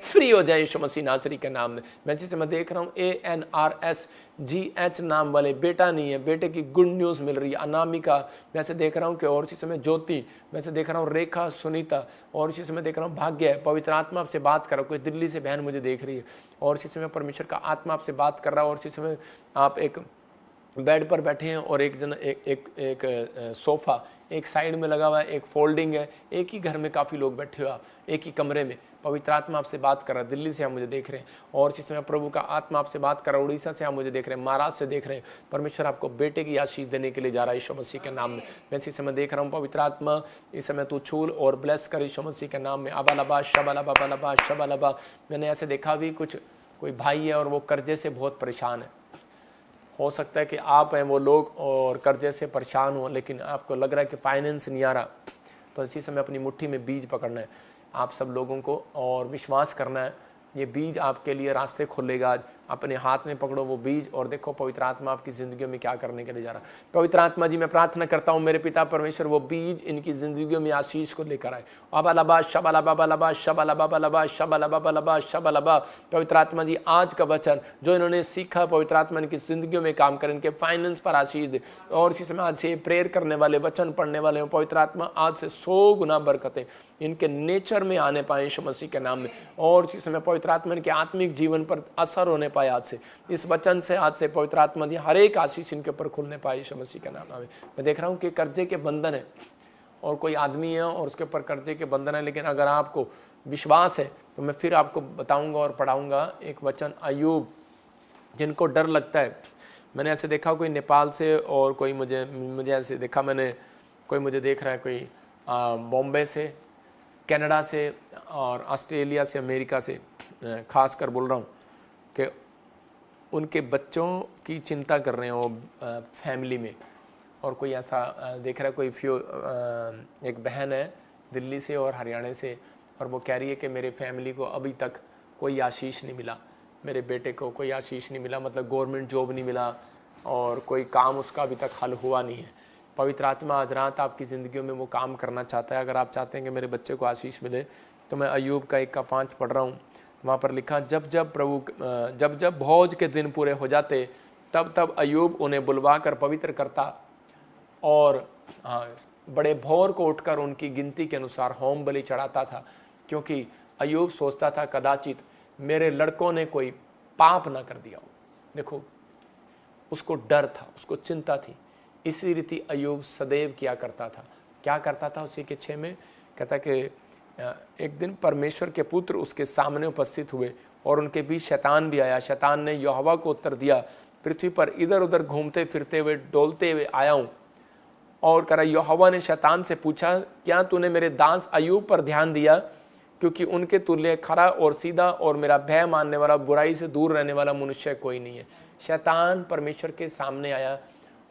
Free हो जाए यीशु मसीह नासरी के नाम में। मैं इसी समय देख रहा हूँ ANRSGH नाम वाले बेटा नहीं है, बेटे की गुड न्यूज़ मिल रही है। अनामिका, मैं ऐसे देख रहा हूँ कि, और इसी समय ज्योति, मैं ऐसे देख रहा हूँ रेखा, सुनीता, और इसी समय देख रहा हूँ भाग्य। पवित्र आत्मा आपसे बात कर रहा हूँ, कोई दिल्ली से बहन मुझे देख रही है और इसी समय परमेश्वर का आत्मा आपसे बात कर रहा है। और इसी समय आप एक बेड पर बैठे हैं और एक जन एक सोफ़ा एक साइड में लगा हुआ है, एक फोल्डिंग है, एक ही घर में काफ़ी लोग बैठे हुए, एक ही कमरे में। पवित्र आत्मा आपसे बात कर रहा है। दिल्ली से आप मुझे देख रहे हैं और इस समय प्रभु का आत्मा आपसे बात कर रहा है। उड़ीसा से आप मुझे देख रहे हैं, महाराष्ट्र से देख रहे हैं। परमेश्वर आपको बेटे की आशीष देने के लिए जा रहा है यीशु मसीह के नाम में। मैं इसी समय देख रहा हूँ पवित्र आत्मा इस समय तू छूल और ब्लेस कर यीशु मसीह के नाम में। अबालबा शबालबा बलबा शबालबा। मैंने ऐसे देखा भी कुछ कोई भाई है और वो कर्जे से बहुत परेशान है। हो सकता है कि आप हैं वो लोग और कर्जे से परेशान हो, लेकिन आपको लग रहा है कि फाइनेंस नहीं आ रहा, तो इसी समय अपनी मुट्ठी में बीज पकड़ना है आप सब लोगों को और विश्वास करना है। ये बीज आपके लिए रास्ते खोलेगा। आज अपने हाथ में पकड़ो वो बीज और देखो पवित्र आत्मा आपकी ज़िंदगी में क्या करने के लिए जा रहा है। पवित्र आत्मा जी, मैं प्रार्थना करता हूँ मेरे पिता परमेश्वर वो बीज इनकी ज़िंदगियों में आशीष को लेकर आए। अबालबा शबालबा बलबा शबालबा बलबा शबालबा बलबा शबालबा। पवित्र आत्मा जी, आज का वचन जो इन्होंने सीखा, पवित्र आत्मा इनकी ज़िंदगियों में काम करें, इनके फाइनेंस पर आशीष दे। और इसी समय आज से प्रेयर करने वाले, वचन पढ़ने वाले पवित्र आत्मा आज से 100 गुना बरकतें इनके नेचर में आने पाए यीशु मसीह के नाम में। और इसी समय पवित्र आत्मा इनके आत्मिक जीवन पर असर होने पाए आज से, इस वचन से आज से पवित्र आत्मा जी हर एक आशीष इनके ऊपर खुलने पाए यीशु मसीह के नाम में। मैं देख रहा हूँ कि कर्जे के बंधन है और कोई आदमी है और उसके ऊपर कर्जे के बंधन है, लेकिन अगर आपको विश्वास है तो मैं फिर आपको बताऊंगा और पढ़ाऊंगा एक वचन। अय्यूब, जिनको डर लगता है, मैंने ऐसे देखा कोई नेपाल से और कोई मुझे ऐसे देखा, मैंने कोई मुझे देख रहा है कोई बॉम्बे से, कनाडा से और ऑस्ट्रेलिया से, अमेरिका से, खास कर बोल रहा हूँ कि उनके बच्चों की चिंता कर रहे हैं वो फैमिली में। और कोई ऐसा देख रहा है, कोई एक बहन है दिल्ली से और हरियाणा से और वो कह रही है कि मेरे फैमिली को अभी तक कोई आशीष नहीं मिला, मेरे बेटे को कोई आशीष नहीं मिला, मतलब गवर्नमेंट जॉब नहीं मिला और कोई काम उसका अभी तक हल हुआ नहीं है। पवित्र आत्मा आज रात आपकी ज़िंदगियों में वो काम करना चाहता है। अगर आप चाहते हैं कि मेरे बच्चे को आशीष मिले तो मैं अय्यूब का 1:5 पढ़ रहा हूँ। वहाँ पर लिखा, जब जब भोज के दिन पूरे हो जाते तब तब अय्यूब उन्हें बुलवा कर पवित्र करता और बड़े भोर को उठकर उनकी गिनती के अनुसार होम बलि चढ़ाता था, क्योंकि अय्यूब सोचता था कदाचित मेरे लड़कों ने कोई पाप ना कर दिया हो। देखो, उसको डर था, उसको चिंता थी, इसी रीति अय्यूब सदैव किया करता था। क्या करता था? उसी के 6 में कहता कि एक दिन परमेश्वर के पुत्र उसके सामने उपस्थित हुए और उनके बीच शैतान भी आया। शैतान ने यहोवा को उत्तर दिया, पृथ्वी पर इधर उधर घूमते फिरते हुए डोलते हुए आया हूँ। और कह रहा, यहोवा ने शैतान से पूछा, क्या तूने मेरे दास अय्यूब पर ध्यान दिया? क्योंकि उनके तुल्य खरा और सीधा और मेरा भय मानने वाला, बुराई से दूर रहने वाला मनुष्य कोई नहीं है। शैतान परमेश्वर के सामने आया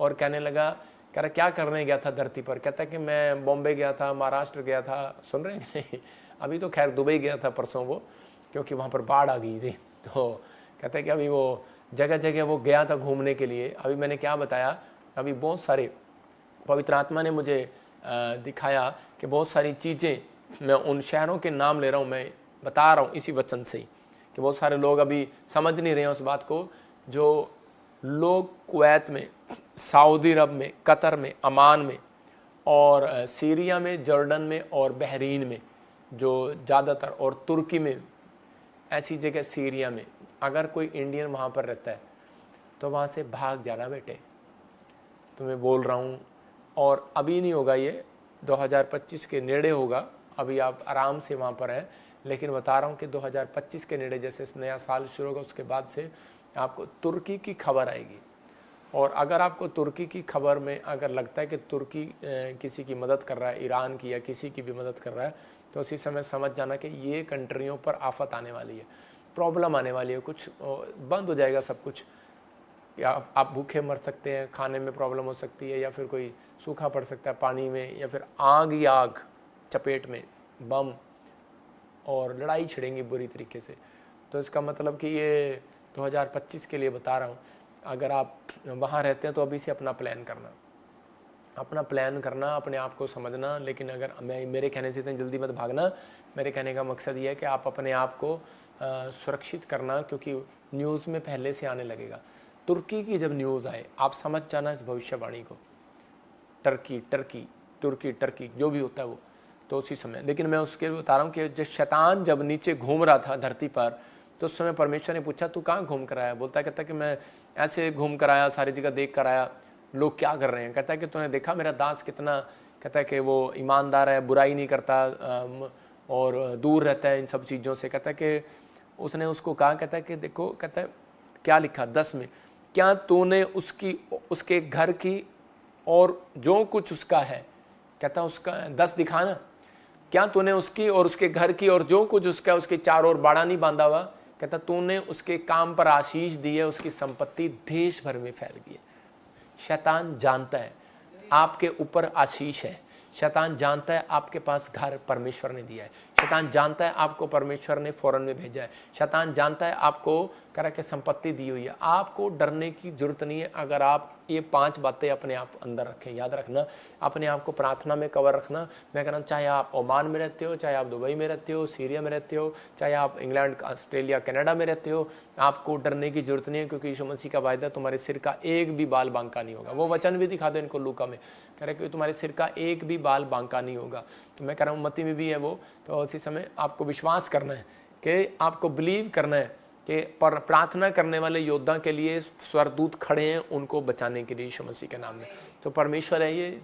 और कहने लगा, कह रहा क्या करने गया था धरती पर? कहता कि मैं बॉम्बे गया था, महाराष्ट्र गया था। सुन रहे हैं? अभी तो खैर दुबई गया था परसों वो, क्योंकि वहाँ पर बाढ़ आ गई थी। तो कहता है कि अभी वो जगह जगह वो गया था घूमने के लिए। अभी मैंने क्या बताया, अभी बहुत सारे पवित्र आत्मा ने मुझे दिखाया कि बहुत सारी चीज़ें, मैं उन शहरों के नाम ले रहा हूँ, मैं बता रहा हूँ इसी वचन से ही, कि बहुत सारे लोग अभी समझ नहीं रहे हैं उस बात को। जो लोग कुवैत में, सऊदी अरब में, कतर में, अमान में और सीरिया में, जॉर्डन में और बहरीन में जो ज़्यादातर, और तुर्की में, ऐसी जगह सीरिया में, अगर कोई इंडियन वहाँ पर रहता है तो वहाँ से भाग जाना बेटे, तो मैं बोल रहा हूँ। और अभी नहीं होगा, ये 2025 के नेड़े होगा। अभी आप आराम से वहाँ पर हैं, लेकिन बता रहा हूँ कि 2025 के नेड़े जैसे नया साल शुरू होगा उसके बाद से आपको तुर्की की खबर आएगी। और अगर आपको तुर्की की खबर में अगर लगता है कि तुर्की किसी की मदद कर रहा है, ईरान की या किसी की भी मदद कर रहा है, तो उसी समय समझ जाना कि ये कंट्रियों पर आफत आने वाली है, प्रॉब्लम आने वाली है, कुछ बंद हो जाएगा सब कुछ। या आप भूखे मर सकते हैं, खाने में प्रॉब्लम हो सकती है, या फिर कोई सूखा पड़ सकता है पानी में, या फिर आग ही आग, चपेट में बम, और लड़ाई छिड़ेंगी बुरी तरीके से। तो इसका मतलब कि ये 2025 के लिए बता रहा हूँ। अगर आप वहाँ रहते हैं तो अभी से अपना प्लान करना। अपना प्लान करना, अपने आप को समझना, लेकिन अगर मेरे कहने से इतनी जल्दी मत भागना। मेरे कहने का मकसद ये है कि आप अपने आप को सुरक्षित करना, क्योंकि न्यूज़ में पहले से आने लगेगा। तुर्की की जब न्यूज़ आए, आप समझ जाना इस भविष्यवाणी को। तुर्की जो भी होता है वो, तो उसी समय। लेकिन मैं उसके बता रहा हूँ कि जब शैतान जब नीचे घूम रहा था धरती पर, तो उस समय परमेश्वर ने पूछा तू कहाँ घूम कर आया? बोलता है, कहता कि मैं ऐसे घूम कर आया, सारी जगह देख कर आया लोग क्या कर रहे हैं। कहता है कि तूने देखा मेरा दास कितना, कहता है कि वो ईमानदार है, बुराई नहीं करता और दूर रहता है इन सब चीज़ों से। कहता है कि उसने उसको कहा, कहता है कि देखो, कहता है क्या लिखा 10 में, क्या तूने उसके घर की और जो कुछ उसका है, कहता उसका 10 दिखाना, क्या तूने उसकी और उसके घर की और जो कुछ उसका उसके चारों ओर बाड़ा नहीं बांधा हुआ? कहता तूने उसके काम पर आशीष दी है, उसकी संपत्ति देश भर में फैल गई है। शैतान जानता है आपके ऊपर आशीष है, शैतान जानता है आपके पास घर परमेश्वर ने दिया है, शैतान जानता है आपको परमेश्वर ने फौरन में भेजा है, शैतान जानता है आपको करा के संपत्ति दी हुई है। आपको डरने की जरूरत नहीं है अगर आप ये 5 बातें अपने आप अंदर रखें। याद रखना, अपने आप को प्रार्थना में कवर रखना। मैं कह रहा हूँ, चाहे आप ओमान में रहते हो, चाहे आप दुबई में रहते हो, सीरिया में रहते हो, चाहे आप इंग्लैंड, ऑस्ट्रेलिया, कनाडा में रहते हो, आपको डरने की जरूरत नहीं है, क्योंकि यीशु मसीह का वायदा तुम्हारे सिर का एक भी बाल बांका नहीं होगा। वो वचन भी दिखा दो इनको लूका में, कह रहे कि तुम्हारे सिर का एक भी बाल बांका नहीं होगा। तो मैं कह रहा हूँ मत्ती में भी है वो। तो उसी समय आपको विश्वास करना है, कि आपको बिलीव करना है कि प्रार्थना करने वाले योद्धा के लिए स्वर्गदूत खड़े हैं उनको बचाने के लिए यीशु मसीह के नाम में। तो परमेश्वर है ये।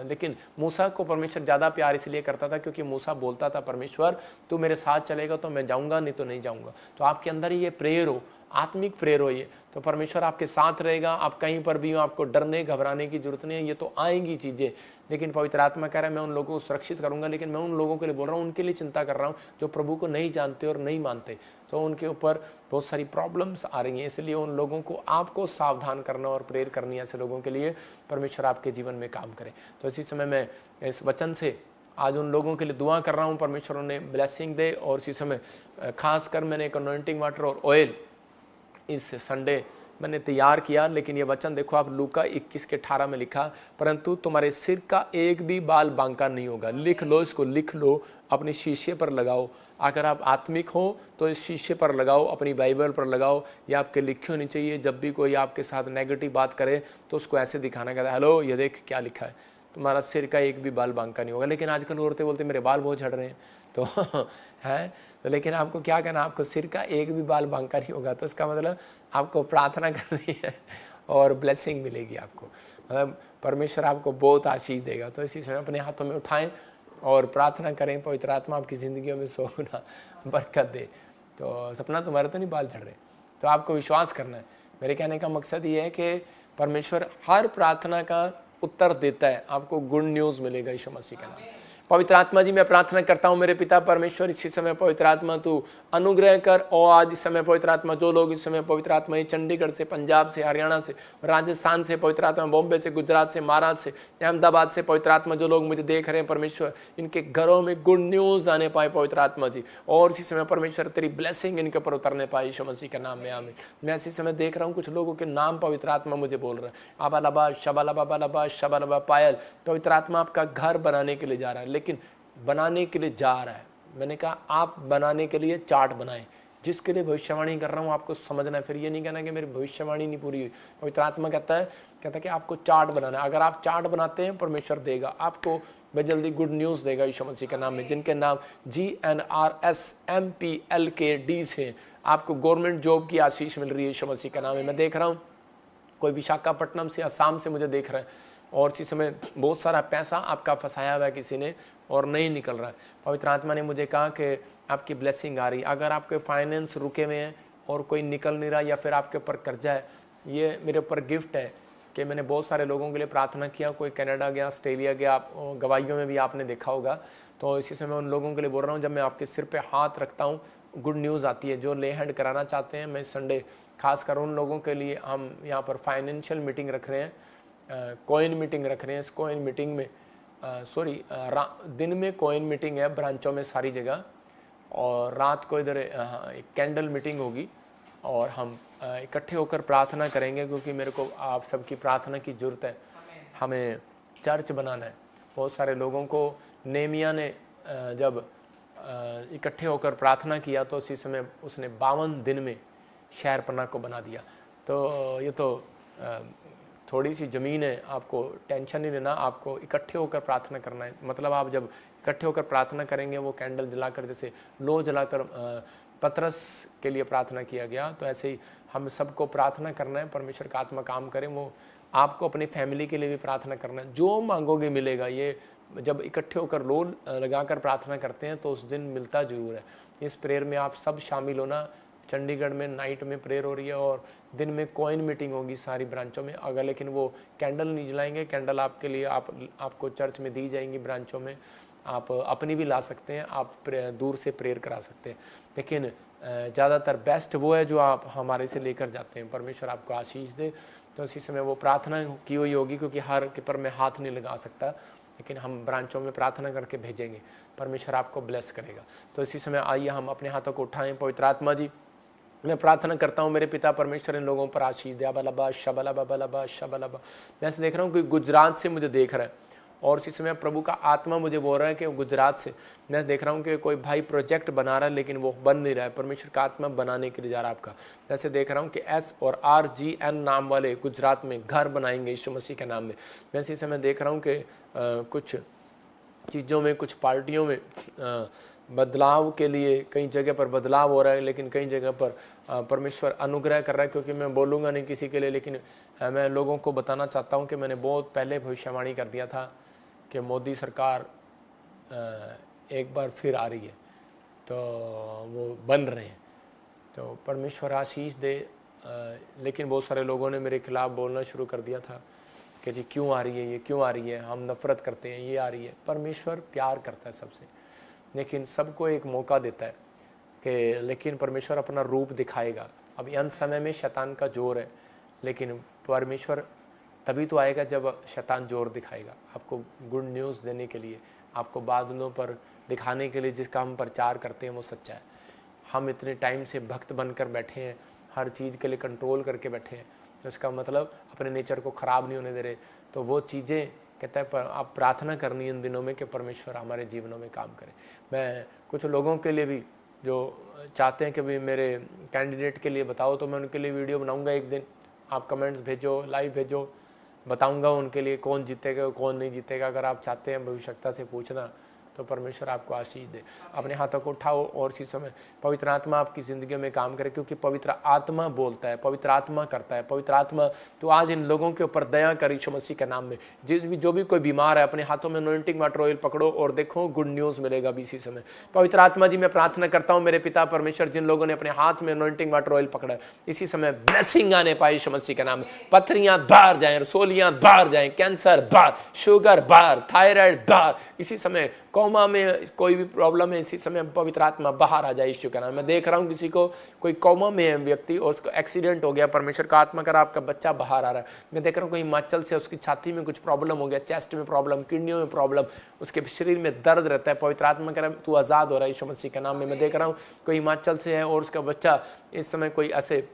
लेकिन मूसा को परमेश्वर ज़्यादा प्यार इसलिए करता था क्योंकि मूसा बोलता था, परमेश्वर तू मेरे साथ चलेगा तो मैं जाऊँगा, नहीं तो नहीं जाऊँगा। तो आपके अंदर ही ये प्रेयर हो, आत्मिक प्रेयर हो ये, तो परमेश्वर आपके साथ रहेगा। आप कहीं पर भी हो, आपको डरने घबराने की जरूरत नहीं है। ये तो आएंगी चीज़ें, लेकिन पवित्र आत्मा कह रहा है मैं उन लोगों को सुरक्षित करूंगा। लेकिन मैं उन लोगों के लिए बोल रहा हूँ, उनके लिए चिंता कर रहा हूँ जो प्रभु को नहीं जानते और नहीं मानते। तो उनके ऊपर बहुत सारी प्रॉब्लम्स आ रही हैं, इसलिए उन लोगों को आपको सावधान करना और प्रेयर करनी है। ऐसे लोगों के लिए परमेश्वर आपके जीवन में काम करे। तो इसी समय मैं इस वचन से आज उन लोगों के लिए दुआ कर रहा हूँ, परमेश्वर उन्हें ब्लेसिंग दे। और इसी समय खासकर मैंने एक अनॉइंटिंग वाटर और ऑयल इस संडे मैंने तैयार किया। लेकिन ये वचन देखो आप, लूका 21 के 18 में लिखा, परंतु तुम्हारे सिर का एक भी बाल बांका नहीं होगा। लिख लो, इसको लिख लो, अपने शीशे पर लगाओ। अगर आप आत्मिक हो तो इस शीशे पर लगाओ, अपनी बाइबल पर लगाओ, या आपके लिखे होनी चाहिए। जब भी कोई आपके साथ नेगेटिव बात करे तो उसको ऐसे दिखाना, कहता है हेलो ये देख क्या लिखा है, तुम्हारा सिर का एक भी बाल बांका नहीं होगा। लेकिन आजकल औरतें बोलते मेरे बाल बहुत झड़ रहे हैं, तो है तो लेकिन आपको क्या कहना, आपको सिर का एक भी बाल बांका नहीं होगा। तो इसका मतलब आपको प्रार्थना करनी है और ब्लेसिंग मिलेगी आपको, मतलब परमेश्वर आपको बहुत आशीष देगा। तो इसी समय अपने हाथों में उठाएं और प्रार्थना करें, पवित्र आत्मा आपकी ज़िंदगी में 100 गुना बरकत दे। तो सपना तुम्हारे तो नहीं बाल झड़ रहे, तो आपको विश्वास करना है। मेरे कहने का मकसद ये है कि परमेश्वर हर प्रार्थना का उत्तर देता है। आपको गुड न्यूज़ मिलेगा यीशु मसीह के नाम। पवित्र आत्मा जी मैं प्रार्थना करता हूँ मेरे पिता परमेश्वर, इसी समय पवित्र आत्मा तू अनुग्रह कर। और आज इस समय पवित्र आत्मा जो लोग इस समय पवित्र आत्मा ये चंडीगढ़ से, पंजाब से, हरियाणा से, राजस्थान से, पवित्र आत्मा बॉम्बे से, गुजरात से, महाराष्ट्र से, अहमदाबाद से, पवित्र आत्मा जो लोग मुझे देख रहे हैं परमेश्वर, इनके घरों में गुड न्यूज़ आने पाए पवित्र आत्मा जी। और इसी समय परमेश्वर तेरी ब्लेसिंग इनके ऊपर उतरने पाए यीशु मसीह के नाम में, आमीन। मैं इसी समय देख रहा हूँ कुछ लोगों के नाम पवित्र आत्मा मुझे बोल रहा है, आबालाबा शबालाबा शबालाबा पायल। पवित्र आत्मा आपका घर बनाने के लिए जा रहा है, लेकिन बनाने के लिए जा रहा है। मैंने कहा आप बनाने के लिए चार्ट बनाएं। जिसके लिए भविष्यवाणी कर रहा हूँ आपको समझना है, फिर ये नहीं कहना कि मेरी भविष्यवाणी नहीं पूरी हुई। पवित्र आत्मा कहता है कि आपको चार्ट बनाना है। अगर आप चार्ट बनाते हैं परमेश्वर देगा आपको, वह जल्दी गुड न्यूज़ देगा यीशु मसीह के नाम में। जिनके नाम GNRSMPLKD से आपको गवर्नमेंट जॉब की आशीष मिल रही है यीशु मसीह के नाम में। मैं देख रहा हूँ कोई विशाखापट्टनम से, असम से मुझे देख रहा है, और इसी समय बहुत सारा पैसा आपका फंसाया हुआ है किसी ने और नहीं निकल रहा है। पवित्र आत्मा ने मुझे कहा कि आपकी ब्लेसिंग आ रही। अगर आपके फाइनेंस रुके हुए हैं और कोई निकल नहीं रहा, या फिर आपके ऊपर कर्जा है, ये मेरे ऊपर गिफ्ट है कि मैंने बहुत सारे लोगों के लिए प्रार्थना किया। कोई कनाडा गया, ऑस्ट्रेलिया गया, आप गवाहियों में भी आपने देखा होगा। तो इसी समय उन लोगों के लिए बोल रहा हूँ, जब मैं आपके सिर पर हाथ रखता हूँ गुड न्यूज़ आती है। जो ले हैंड कराना चाहते हैं, मैं संडे खासकर उन लोगों के लिए हम यहाँ पर फाइनेंशियल मीटिंग रख रहे हैं, कॉइन मीटिंग रख रहे हैं। इस कॉइन मीटिंग में दिन में कॉइन मीटिंग है ब्रांचों में सारी जगह, और रात को इधर एक कैंडल मीटिंग होगी, और हम इकट्ठे होकर प्रार्थना करेंगे, क्योंकि मेरे को आप सबकी प्रार्थना की ज़रूरत है। हमें चर्च बनाना है। बहुत सारे लोगों को नेमिया ने जब इकट्ठे होकर प्रार्थना किया तो उसी समय उसने 52 दिन में शहरपनाह को बना दिया। तो ये तो थोड़ी सी ज़मीन है, आपको टेंशन नहीं लेना, आपको इकट्ठे होकर प्रार्थना करना है। मतलब आप जब इकट्ठे होकर प्रार्थना करेंगे, वो कैंडल जलाकर, जैसे लो जलाकर पतरस के लिए प्रार्थना किया गया, तो ऐसे ही हम सबको प्रार्थना करना है, परमेश्वर का आत्मा काम करे। वो आपको अपनी फैमिली के लिए भी प्रार्थना करना है, जो मांगोगे मिलेगा। ये जब इकट्ठे होकर लो लगाकर प्रार्थना करते हैं तो उस दिन मिलता ज़रूर है। इस प्रेयर में आप सब शामिल होना। चंडीगढ़ में नाइट में प्रेयर हो रही है और दिन में कॉइन मीटिंग होगी सारी ब्रांचों में। अगर लेकिन वो कैंडल नहीं जलाएंगे, कैंडल आपके लिए आपको चर्च में दी जाएंगी ब्रांचों में, आप अपनी भी ला सकते हैं, आप दूर से प्रेयर करा सकते हैं। लेकिन ज़्यादातर बेस्ट वो है जो आप हमारे से लेकर जाते हैं। परमेश्वर आपको आशीष दे। तो इसी समय वो प्रार्थना की हुई होगी, क्योंकि हर के पर मैं हाथ नहीं लगा सकता, लेकिन हम ब्रांचों में प्रार्थना करके भेजेंगे, परमेश्वर आपको ब्लेस करेगा। तो इसी समय आइए हम अपने हाथों को उठाएं। पवित्र आत्मा जी, मैं प्रार्थना करता हूँ मेरे पिता परमेश्वर इन लोगों पर आशीष दे। अबलबा शबलबा बलबा शबलबा। मैं ऐसे देख रहा हूँ कि गुजरात से मुझे देख रहा है और इसी समय प्रभु का आत्मा मुझे बोल रहा है कि गुजरात से मैं देख रहा हूँ कि कोई भाई प्रोजेक्ट बना रहा है लेकिन वो बन नहीं रहा है। परमेश्वर का आत्मा बनाने के लिए जा रहा है आपका। मैं ऐसे देख रहा हूँ कि S और RGN नाम वाले गुजरात में घर बनाएंगे यीशु मसीह के नाम में। मैं इसी समय देख रहा हूँ कि कुछ चीज़ों में, कुछ पार्टियों में बदलाव के लिए कई जगह पर बदलाव हो रहा है, लेकिन कई जगह पर परमेश्वर अनुग्रह कर रहा है। क्योंकि मैं बोलूँगा नहीं किसी के लिए, लेकिन मैं लोगों को बताना चाहता हूँ कि मैंने बहुत पहले भविष्यवाणी कर दिया था कि मोदी सरकार एक बार फिर आ रही है, तो वो बन रहे हैं। तो परमेश्वर आशीष दे। लेकिन बहुत सारे लोगों ने मेरे खिलाफ़ बोलना शुरू कर दिया था कि जी क्यों आ रही है, ये क्यों आ रही है, हम नफ़रत करते हैं, ये आ रही है। परमेश्वर प्यार करता है सबसे, लेकिन सबको एक मौका देता है कि लेकिन परमेश्वर अपना रूप दिखाएगा। अभी अंत समय में शैतान का जोर है, लेकिन परमेश्वर तभी तो आएगा जब शैतान जोर दिखाएगा। आपको गुड न्यूज़ देने के लिए, आपको बादलों पर दिखाने के लिए जिसका हम प्रचार करते हैं वो सच्चा है। हम इतने टाइम से भक्त बनकर बैठे हैं, हर चीज़ के लिए कंट्रोल करके बैठे हैं, तो इसका मतलब अपने नेचर को ख़राब नहीं होने दे रहे। तो वो चीज़ें कहता है पर आप प्रार्थना करनी इन दिनों में कि परमेश्वर हमारे जीवनों में काम करे। मैं कुछ लोगों के लिए भी जो चाहते हैं कि भाई मेरे कैंडिडेट के लिए बताओ, तो मैं उनके लिए वीडियो बनाऊंगा एक दिन। आप कमेंट्स भेजो, लाइव भेजो, बताऊंगा उनके लिए कौन जीतेगा कौन नहीं जीतेगा। अगर आप चाहते हैं भविष्यता से पूछना, तो परमेश्वर आपको आशीष दे। अपने हाथों को उठाओ और इसी समय पवित्र आत्मा आपकी ज़िंदगी में काम करे, क्योंकि पवित्र आत्मा बोलता है, पवित्र आत्मा करता है। पवित्र आत्मा तो आज इन लोगों के ऊपर दया कर यीशु मसीह के नाम में। जो भी कोई बीमार है, अपने हाथों में अनॉइंटिंग वाटर ऑयल पकड़ो और देखो गुड न्यूज़ मिलेगा अभी इसी समय। पवित्र आत्मा जी, मैं प्रार्थना करता हूँ मेरे पिता परमेश्वर, जिन लोगों ने अपने हाथ में अनॉइंटिंग वाटर ऑयल पकड़ा है, इसी समय ब्लेसिंग आने पाए यीशु मसीह के नाम में। पथरियाँ बाहर जाएं, रसोलियाँ बाहर जाएं, कैंसर बाहर, शुगर बाहर, थायराइड बाहर। इसी समय कोमा में कोई भी प्रॉब्लम है, इसी समय पवित्र आत्मा बाहर आ जाए यीशु का नाम। मैं देख रहा हूँ किसी को, कोई कोमा में है व्यक्ति और उसको एक्सीडेंट हो गया, परमेश्वर का आत्मा कर आपका बच्चा बाहर आ रहा है। मैं देख रहा हूँ कोई हिमाचल से, उसकी छाती में कुछ प्रॉब्लम हो गया, चेस्ट में प्रॉब्लम, किडनियों में प्रॉब्लम, उसके शरीर में दर्द रहता है। पवित्र आत्मा कर तू आज़ाद हो रहा है यीशु मसीह के नाम में। मैं देख रहा हूँ कोई हिमाचल से है और उसका बच्चा इस समय कोई ऐसे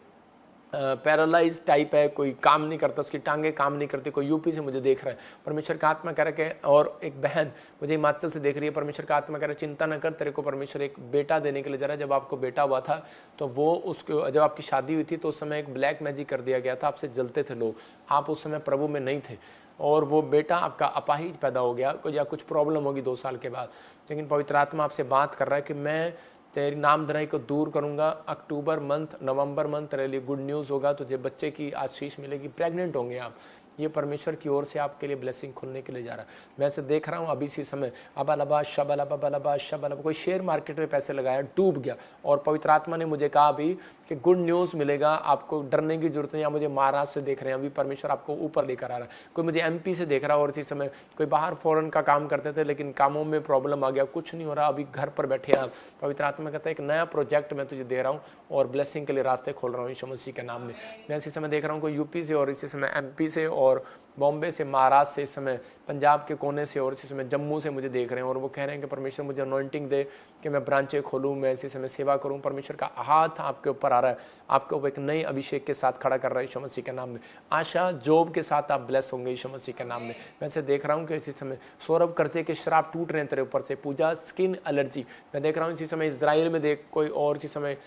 पैरालाइज टाइप है, कोई काम नहीं करता, उसकी टांगे काम नहीं करती। कोई यूपी से मुझे देख रहा है, परमेश्वर का आत्मा कह रहा है। और एक बहन मुझे हिमाचल से देख रही है, परमेश्वर का आत्मा कह रहा है चिंता न कर, तेरे को परमेश्वर एक बेटा देने के लिए जा रहा है। जब आपको बेटा हुआ था तो वो उसको, जब आपकी शादी हुई थी तो उस समय एक ब्लैक मैजिक कर दिया गया था, आपसे जलते थे लोग, आप उस समय प्रभु में नहीं थे, और वो बेटा आपका अपाहिज पैदा हो गया या कुछ प्रॉब्लम होगी 2 साल के बाद। लेकिन पवित्र आत्मा आपसे बात कर रहा है कि मैं तेरी नामधराई को दूर करूंगा। अक्टूबर मंथ, नवंबर मंथ तेरे लिए गुड न्यूज़ होगा, तुझे बच्चे की आशीष मिलेगी, प्रेग्नेंट होंगे आप। ये परमेश्वर की ओर से आपके लिए ब्लेसिंग खुलने के लिए जा रहा है। मैं ऐसे देख रहा हूँ अभी इसी समय अबलबा शबलबा बलबा शबलबा। कोई शेयर मार्केट में पैसे लगाया, डूब गया, और पवित्र आत्मा ने मुझे कहा अभी कि गुड न्यूज़ मिलेगा, आपको डरने की जरूरत नहीं। या मुझे महाराष्ट्र से देख रहे हैं, अभी परमेश्वर आपको ऊपर लेकर आ रहा है। कोई मुझे MP से देख रहा है, और इसी समय कोई बाहर फॉरेन का काम करते थे लेकिन कामों में प्रॉब्लम आ गया, कुछ नहीं हो रहा, अभी घर पर बैठे आप। पवित्र आत्मा कहता है एक नया प्रोजेक्ट मैं तुझे दे रहा हूँ और ब्लेसिंग के लिए रास्ते खोल रहा हूँ यीशु मसीह के नाम में। मैं इसी समय देख रहा हूँ कोई UP से और इसी समय MP से और बॉम्बे से, महाराष्ट्र से, इस समय पंजाब के कोने से और इसी समय जम्मू से मुझे देख रहे हैं और वो कह रहे हैं कि परमेश्वर मुझे अनॉइंटिंग दे कि मैं ब्रांचें खोलूँ, मैं इसी समय सेवा करूँ। परमेश्वर का हाथ आपके ऊपर आ रहा है, आपके ऊपर एक नई अभिषेक के साथ खड़ा कर रहा है यीशु मसीह के नाम में। आशा जॉब के साथ आप ब्लेस होंगे यीशु मसीह के नाम में। मैं से देख रहा हूँ कि इसी समय सौरभ कर्जे के श्राप टूट रहे हैं तेरे ऊपर से। पूजा स्किन एलर्जी मैं देख रहा हूँ इसी समय इजराइल में, देख कोई और इसी समय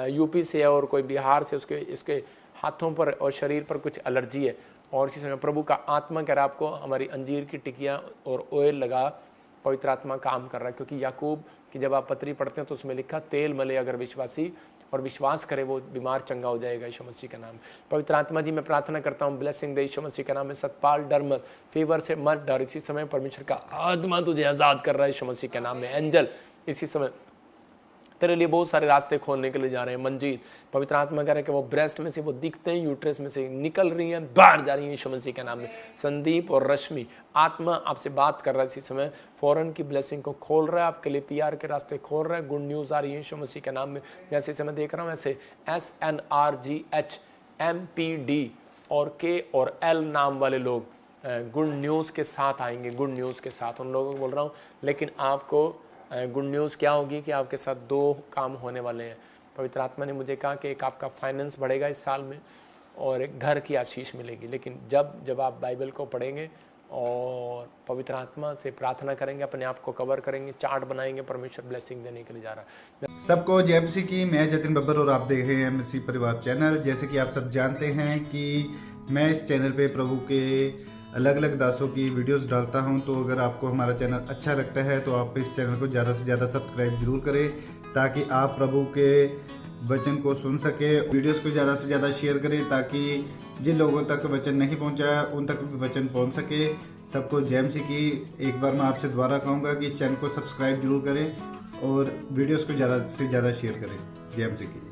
यूपी से और कोई बिहार से, उसके इसके हाथों पर और शरीर पर कुछ एलर्जी है और इसी समय प्रभु का आत्मा कह रहा है आपको हमारी अंजीर की टिकियाँ और ऑयल लगा, पवित्र आत्मा काम कर रहा है। क्योंकि याकूब की जब आप पत्री पढ़ते हैं तो उसमें लिखा तेल मले अगर विश्वासी और विश्वास करे वो बीमार चंगा हो जाएगा यीशु मसीह का नाम। पवित्र आत्मा जी मैं प्रार्थना करता हूँ ब्लेसिंग दे यीशु मसीह का नाम में। सतपाल डर मत, फीवर से मत डर, इसी समय परमेश्वर का आत्मा तुझे आज़ाद कर रहा है यीशु मसीह के नाम में। एंजल इसी समय तेरे लिए बहुत सारे रास्ते खोलने के लिए जा रहे हैं। मंजीत पवित्र आत्मा कह रहे हैं कि वो ब्रेस्ट में से वो दिखते हैं, यूट्रस में से निकल रही हैं, बाहर जा रही हैं यीशु मसीह के नाम में। संदीप और रश्मि आत्मा आपसे बात कर रहा है इसी समय, फॉरेन की ब्लेसिंग को खोल रहा है आपके लिए, पीआर के रास्ते खोल रहा है, गुड न्यूज़ आ रही है यीशु मसीह के नाम में। मैं इसी समय देख रहा हूँ ऐसे SNRGHMPD और K और L नाम वाले लोग गुड न्यूज़ के साथ आएंगे, गुड न्यूज़ के साथ उन लोगों को बोल रहा हूँ। लेकिन आपको गुड न्यूज़ क्या होगी कि आपके साथ 2 काम होने वाले हैं। पवित्र आत्मा ने मुझे कहा कि एक आपका फाइनेंस बढ़ेगा इस साल में और एक घर की आशीष मिलेगी। लेकिन जब आप बाइबल को पढ़ेंगे और पवित्र आत्मा से प्रार्थना करेंगे, अपने आप को कवर करेंगे, चार्ट बनाएंगे, परमेश्वर ब्लेसिंग देने के लिए जा रहा है। सबको जय मसीह की। मैं जतिन बब्बर और आप देख रहे हैं मसीह परिवार चैनल। जैसे कि आप सब जानते हैं कि मैं इस चैनल पे प्रभु के अलग अलग दासों की वीडियोस डालता हूं, तो अगर आपको हमारा चैनल अच्छा लगता है तो आप इस चैनल को ज़्यादा से ज़्यादा सब्सक्राइब जरूर करें ताकि आप प्रभु के वचन को सुन सके। वीडियोस को ज़्यादा से ज़्यादा शेयर करें ताकि जिन लोगों तक वचन नहीं पहुंचा उन तक भी वचन पहुंच सके। सबको जय मसीह की। एक बार मैं आपसे दोबारा कहूँगा कि इस चैनल को सब्सक्राइब जरूर करें और वीडियोज़ को ज़्यादा से ज़्यादा शेयर करें। जय मसीह की।